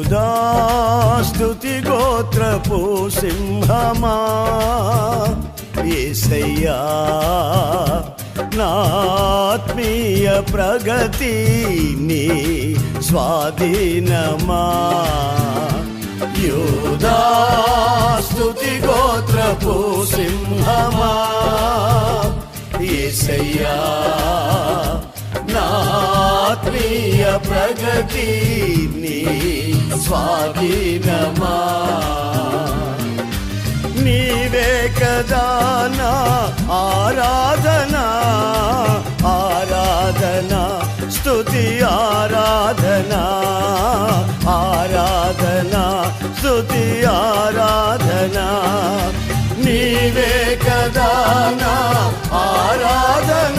యూదా స్తుతి గోత్రపు సింహమా యేసయ్యా నా ఆత్మీయ ప్రగతి నీ స్వాధీనమా యూదా స్తుతి గోత్రపు సింహమా యేసయ్యా నా ఆత్మీయ ప్రగతి నీ స్వాధీనమా నీవే కదా నా ఆరాధనా ఆరాధనా స్తుతి ఆరాధనా ఆరాధనా స్తుతి ఆరాధనా నీవే కదా నా ఆరాధనా